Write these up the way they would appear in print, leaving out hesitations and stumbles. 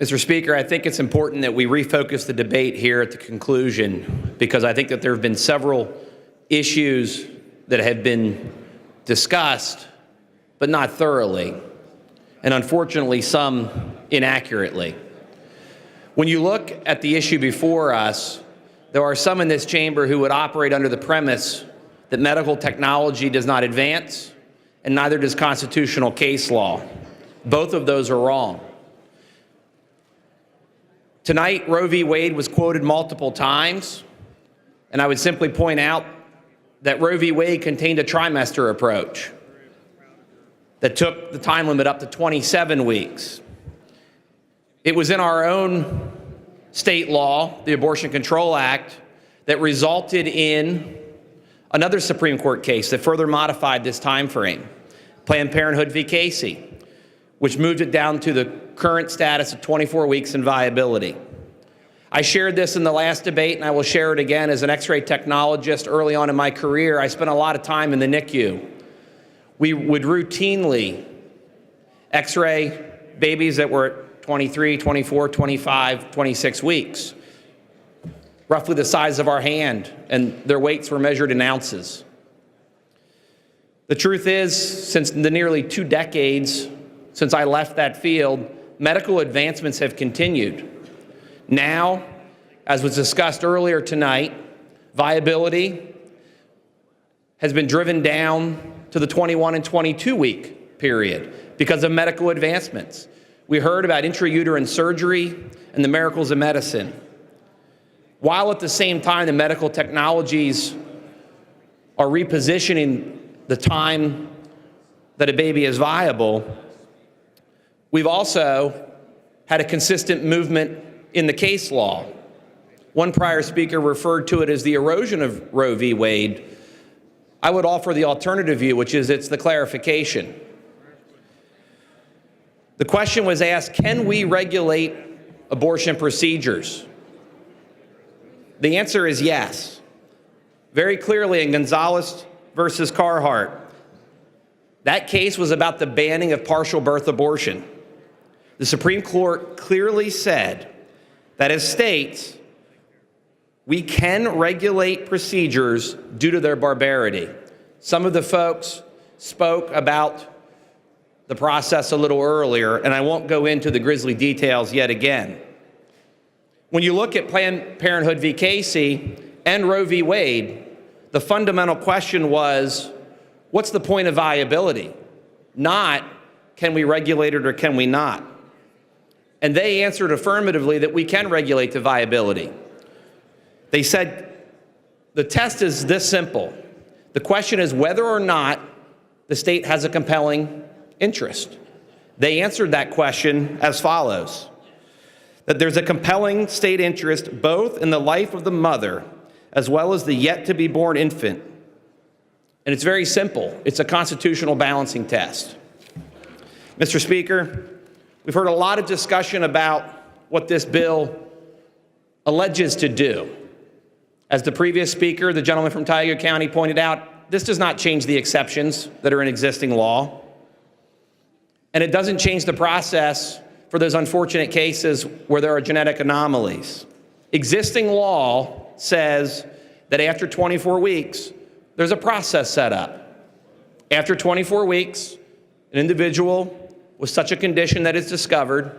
Mr. Speaker, I think it's important that we refocus the debate here at the conclusion, because I think that there have been several issues that have been discussed, but not thoroughly, and unfortunately some inaccurately. When you look at the issue before us, there are some in this chamber who would operate under the premise that medical technology does not advance, and neither does constitutional case law. Both of those are wrong. Tonight, Roe v. Wade was quoted multiple times, and I would simply point out that Roe v. Wade contained a trimester approach that took the time limit up to 27 weeks. It was in our own state law, the Abortion Control Act, that resulted in another Supreme Court case that further modified this time frame, Planned Parenthood v. Casey, which moved it down to the current status of 24 weeks in viability. I shared this in the last debate, and I will share it again. As an X-ray technologist early on in my career, I spent a lot of time in the NICU. We would routinely X-ray babies that were 23, 24, 25, 26 weeks, roughly the size of our hand, and their weights were measured in ounces. The truth is, since the nearly 2 decades since I left that field, medical advancements have continued. Now, as was discussed earlier tonight, viability has been driven down to the 21 and 22 week period because of medical advancements. We heard about intrauterine surgery and the miracles of medicine. While at the same time the medical technologies are repositioning the time that a baby is viable, we've also had a consistent movement in the case law. One prior speaker referred to it as the erosion of Roe v. Wade. I would offer the alternative view, which is it's the clarification. The question was asked, can we regulate abortion procedures? The answer is yes. Very clearly in Gonzalez versus Carhart, that case was about the banning of partial birth abortion. The Supreme Court clearly said that as states, we can regulate procedures due to their barbarity. Some of the folks spoke about the process a little earlier, and I won't go into the grisly details yet again. When you look at Planned Parenthood v. Casey and Roe v. Wade, the fundamental question was, what's the point of viability? Not, can we regulate it or can we not? And they answered affirmatively that we can regulate the viability. They said, the test is this simple. The question is whether or not the state has a compelling interest. They answered that question as follows, that there's a compelling state interest both in the life of the mother as well as the yet-to-be-born infant. And it's very simple. It's a constitutional balancing test. Mr. Speaker, we've heard a lot of discussion about what this bill alleges to do. As the previous speaker, the gentleman from Tioga County, pointed out, this does not change the exceptions that are in existing law. And it doesn't change the process for those unfortunate cases where there are genetic anomalies. Existing law says that after 24 weeks, there's a process set up. After 24 weeks, an individual with such a condition that is discovered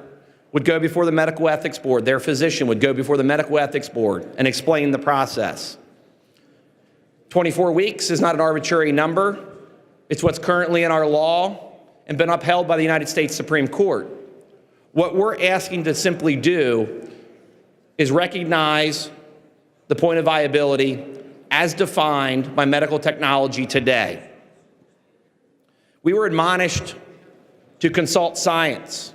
would go before the medical ethics board. Their physician would go before the medical ethics board and explain the process. 24 weeks is not an arbitrary number. It's what's currently in our law and been upheld by the United States Supreme Court. What we're asking to simply do is recognize the point of viability as defined by medical technology today. We were admonished to consult science.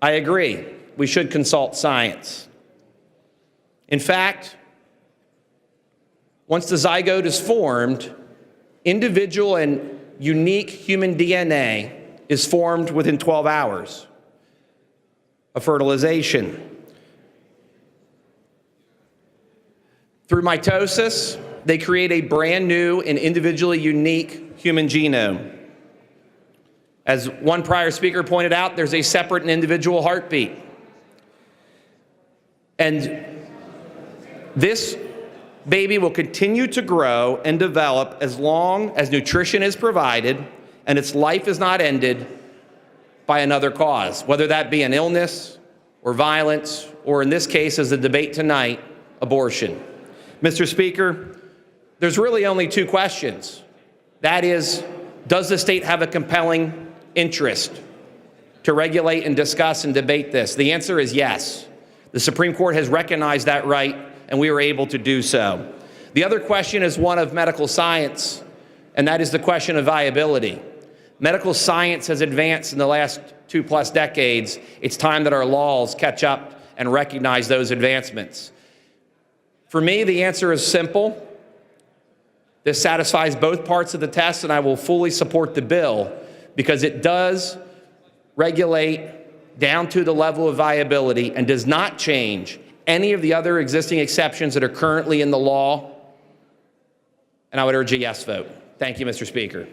I agree, we should consult science. In fact, once the zygote is formed, individual and unique human DNA is formed within 12 hours of fertilization. Through mitosis, they create a brand new and individually unique human genome. As one prior speaker pointed out, there's a separate and individual heartbeat. And this baby will continue to grow and develop as long as nutrition is provided and its life is not ended by another cause, whether that be an illness or violence, or in this case, as the debate tonight, abortion. Mr. Speaker, there's really only two questions. That is, does the state have a compelling interest to regulate and discuss and debate this? The answer is yes. The Supreme Court has recognized that right, and we were able to do so. The other question is one of medical science, and that is the question of viability. Medical science has advanced in the last 2+ decades. It's time that our laws catch up and recognize those advancements. For me, the answer is simple. This satisfies both parts of the test, and I will fully support the bill because it does regulate down to the level of viability and does not change any of the other existing exceptions that are currently in the law. And I would urge a yes vote. Thank you, Mr. Speaker.